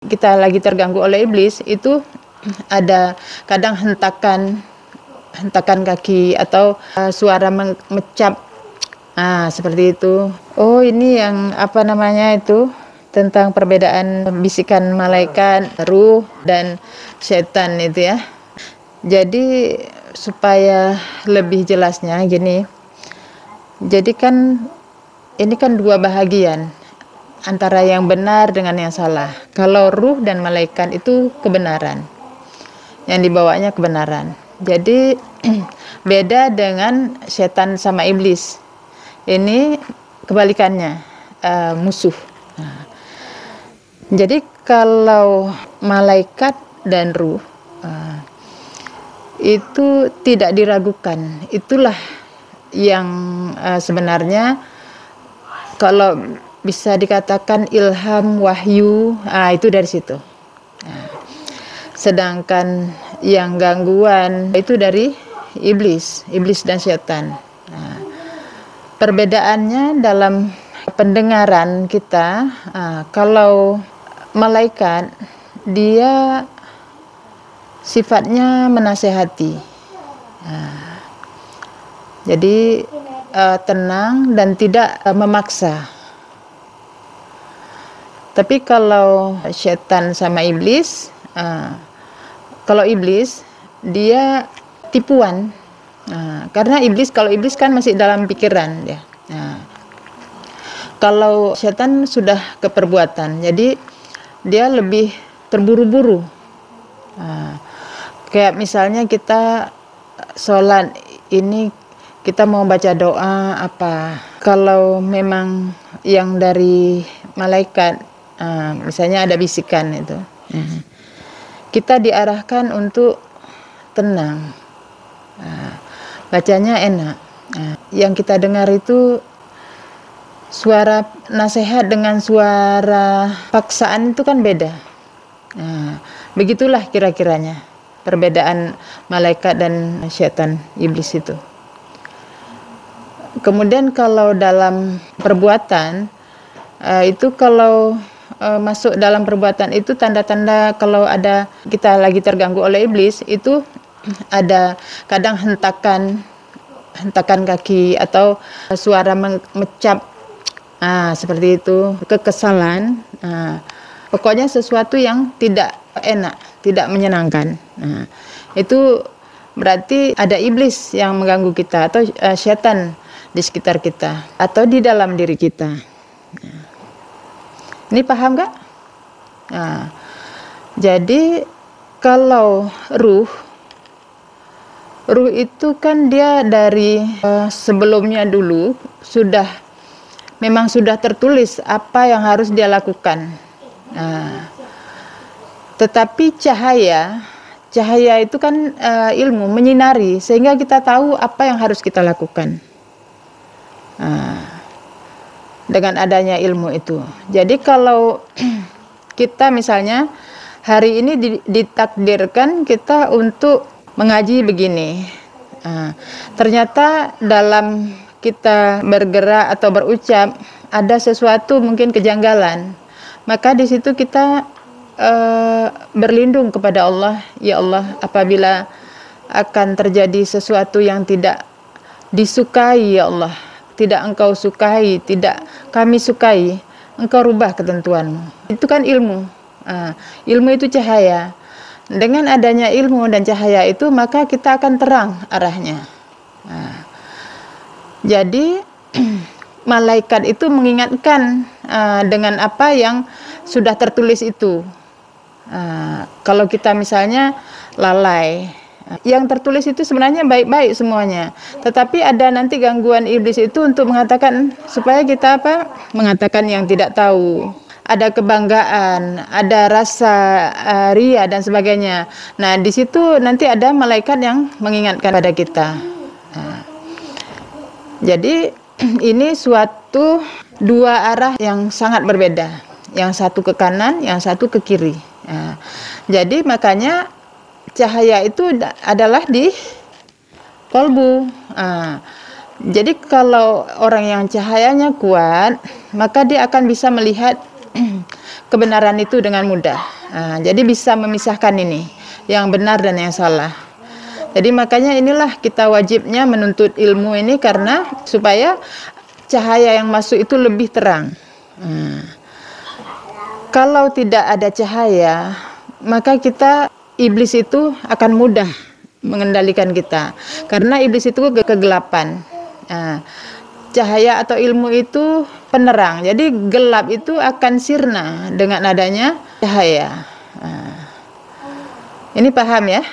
kita lagi terganggu oleh iblis, itu ada kadang hentakan kaki atau suara mecap, seperti itu. Oh, ini yang apa namanya itu, tentang perbedaan bisikan malaikat, ruh, dan setan itu ya. Jadi supaya lebih jelasnya gini, jadi kan ini kan dua bahagian antara yang benar dengan yang salah. Kalau ruh dan malaikat itu kebenaran, yang dibawanya kebenaran. Jadi beda dengan setan sama iblis. Ini kebalikannya, musuh. Jadi kalau malaikat dan ruh itu tidak diragukan. Itulah yang sebenarnya kalau bisa dikatakan ilham, wahyu, itu dari situ. Sedangkan yang gangguan itu dari iblis dan setan. Perbedaannya dalam pendengaran kita, kalau malaikat dia sifatnya menasehati, jadi tenang dan tidak memaksa. Tapi kalau setan sama iblis, kalau iblis dia tipuan, karena kalau iblis kan masih dalam pikiran ya. Kalau setan sudah ke perbuatan, jadi dia lebih terburu-buru. Kayak misalnya kita sholat ini, kita mau baca doa apa, kalau memang yang dari malaikat, misalnya ada bisikan itu, kita diarahkan untuk tenang, bacanya enak. Yang kita dengar itu suara nasihat dengan suara paksaan itu kan beda. Begitulah kira-kiranya perbedaan malaikat dan setan iblis itu. Kemudian kalau dalam perbuatan, itu kalau masuk dalam perbuatan itu tanda-tanda kalau ada kita lagi terganggu oleh iblis, itu ada kadang hentakan kaki atau suara mecap, seperti itu, kekesalan, pokoknya sesuatu yang tidak enak, tidak menyenangkan. Itu berarti ada iblis yang mengganggu kita atau setan di sekitar kita atau di dalam diri kita. Ini paham gak? Jadi kalau ruh itu kan dia dari sebelumnya dulu memang sudah tertulis apa yang harus dia lakukan. Tetapi cahaya itu kan ilmu, menyinari, sehingga kita tahu apa yang harus kita lakukan dengan adanya ilmu itu. Jadi kalau kita misalnya hari ini ditakdirkan kita untuk mengaji begini, ternyata dalam kita bergerak atau berucap ada sesuatu mungkin kejanggalan, maka di situ kita berlindung kepada Allah. Ya Allah, apabila akan terjadi sesuatu yang tidak disukai, ya Allah, tidak Engkau sukai, tidak kami sukai, Engkau rubah ketentuanmu. Itu kan ilmu. Ilmu itu cahaya. Dengan adanya ilmu dan cahaya itu, maka kita akan terang arahnya. Jadi malaikat itu mengingatkan dengan apa yang sudah tertulis itu. Kalau kita misalnya lalai, yang tertulis itu sebenarnya baik-baik semuanya, tetapi ada nanti gangguan iblis itu untuk mengatakan supaya kita mengatakan yang tidak tahu, ada kebanggaan, ada rasa ria dan sebagainya. Nah, di situ nanti ada malaikat yang mengingatkan pada kita. Jadi ini suatu dua arah yang sangat berbeda, yang satu ke kanan, yang satu ke kiri. Jadi makanya cahaya itu adalah di kolbu. Jadi kalau orang yang cahayanya kuat, maka dia akan bisa melihat kebenaran itu dengan mudah. Jadi bisa memisahkan ini, yang benar dan yang salah. Jadi makanya inilah kita wajibnya menuntut ilmu ini karena supaya cahaya yang masuk itu lebih terang. Kalau tidak ada cahaya, maka iblis itu akan mudah mengendalikan kita. Karena iblis itu kegelapan. Cahaya atau ilmu itu penerang. Jadi gelap itu akan sirna dengan adanya cahaya. Ini paham ya?